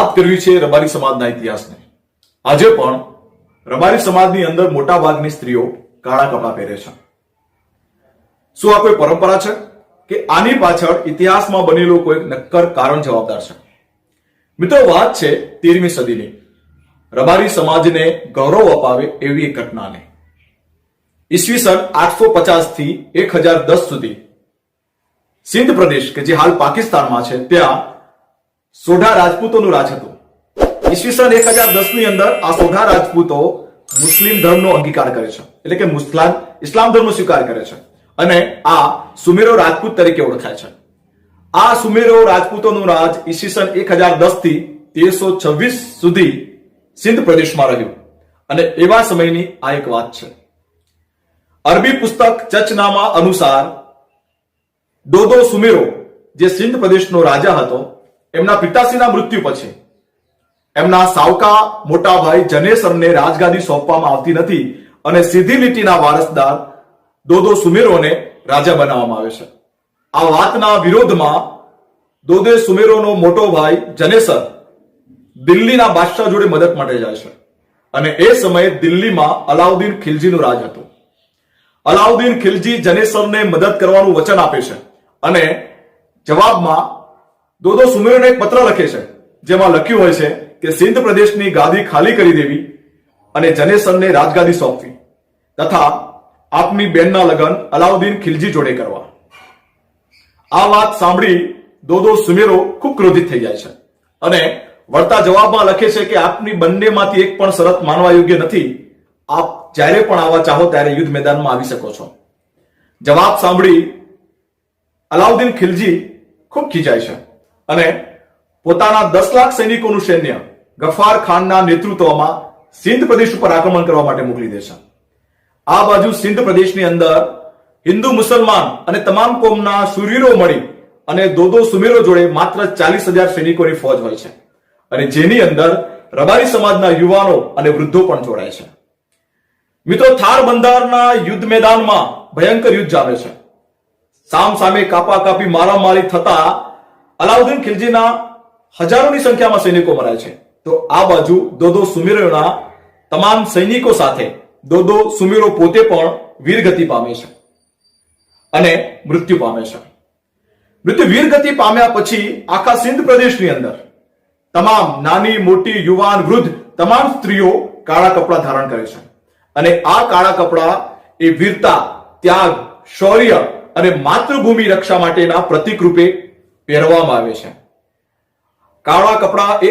વાત કરવી છે રબારી સમાજના ઇતિહાસને। આજે પણ રબારી સમાજની અંદર મોટા ભાગની સ્ત્રીઓ કાળા કપડા પહેરે છે। શું આ કોઈ પરંપરા છે કે આની પાછળ ઇતિહાસમાં બનેલું કોઈ નક્કર કારણ જવાબદાર છે? મિત્રો, વાત છે 13મી સદીની રબારી સમાજને ગૌરવ અપાવે એવી એક ઘટનાને। ઈસવીસન 850 થી 1010 સુધી સિંધ પ્રદેશ કે જે હાલ પાકિસ્તાનમાં છે ત્યાં સોઢા રાજપૂતોનું રાજ હતું। ઈસવીસન 1010 ની અંદર આ સોઢા રાજપૂતો મુસ્લિમ ધર્મનો અંગીકાર કરે છે, એટલે કે ઇસ્લામ ધર્મનો સ્વીકાર કરે છે અને આ સુમેરો રાજપૂત તરીકે ઓળખાય છે। આ સુમેરો રાજપૂતોનું રાજ ઈસવીસન 1010 થી 1326 સુધી સિંધ પ્રદેશમાં રહ્યું અને એવા સમયની આ એક વાત છે। અરબી પુસ્તક ચચનામા અનુસાર દોદો સુમેરો જે સિંધ પ્રદેશનો રાજા હતો, એમના પિતાશ્રીના મૃત્યુ પછી એમના સાવકા મોટા ભાઈ જનેસરને રાજગાદી સોંપવામાં આવતી નથી અને સીધી લીટીના વારસદાર દોદો સુમેરોને રાજા બનાવવામાં આવે છે। આ વાતના વિરોધમાં દોદે સુમેરોનો મોટો ભાઈ જનેસર દિલ્હીના બાદશાહ જોડે મદદ માટે જાય છે અને એ સમયે દિલ્હીમાં અલાઉદ્દીન ખિલજીનું રાજ હતું। અલાઉદ્દીન ખિલજી જનેસરને મદદ કરવાનું વચન આપે છે અને જવાબમાં દોદો સુમેરોને એક પત્ર લખે છે જેમાં લખ્યું હોય છે કે સિંધ પ્રદેશની ગાદી ખાલી કરી દેવી અને જનેસરને રાજગાદી સોંપવી તથા આપની બેનના લગ્ન અલાઉદ્દીન ખિલજી જોડે કરવા। આ વાત સાંભળી દોદો સુમેરો ખૂબ ક્રોધિત થઈ જાય છે અને વળતા જવાબમાં લખે છે કે આપની બંનેમાંથી એક પણ શરત માનવા યોગ્ય નથી। આપ જ્યારે પણ આવા ચાહો ત્યારે યુદ્ધ મેદાનમાં આવી શકો છો। જવાબ સાંભળી અલાઉદ્દીન ખિલજી ખૂબ ખીજાય છે અને પોતાના 10 લાખ સૈનિકોનું સૈન્ય ગફાર ખાનના નેતૃત્વમાં સિંધ પ્રદેશ ઉપર આક્રમણ કરવા માટે મોકલી દે છે। આ બાજુ સિંધ પ્રદેશની અંદર હિન્દુ મુસલમાન અને તમામ કોમના શૂરવીરો મળી અને દોદો સુમેરો જોડે માત્ર 40,000 સૈનિકોની ફોજ હોય છે અને જેની અંદર રબારી સમાજના યુવાનો અને વૃદ્ધો પણ જોડાય છે। મિત્રો, થાર બંધારના યુદ્ધ મેદાનમાં ભયંકર યુદ્ધ જામે છે। સામ સામે કાપાકાપી મારામારી થતા અલાઉદ્દીન ખિલજીના હજારોની સંખ્યામાં સૈનિકો મરાય છે તો આ બાજુ દોદો સુમેરોના તમામ સૈનિકો સાથે દોદો સુમેરો પોતે પણ વીરગતિ પામે છે અને મૃત્યુ પામે છે। વીરગતિ પામ્યા પછી આખા સિંધ પ્રદેશની અંદર તમામ નાની મોટી યુવાન વૃદ્ધ તમામ સ્ત્રીઓ કાળા કપડા ધારણ કરે છે અને આ કાળા કપડા એ વીરતા, ત્યાગ, શૌર્ય અને માતૃભૂમિ રક્ષા માટેના પ્રતીક રૂપે પહેરવામાં આવે છે। કાળા કપડા એ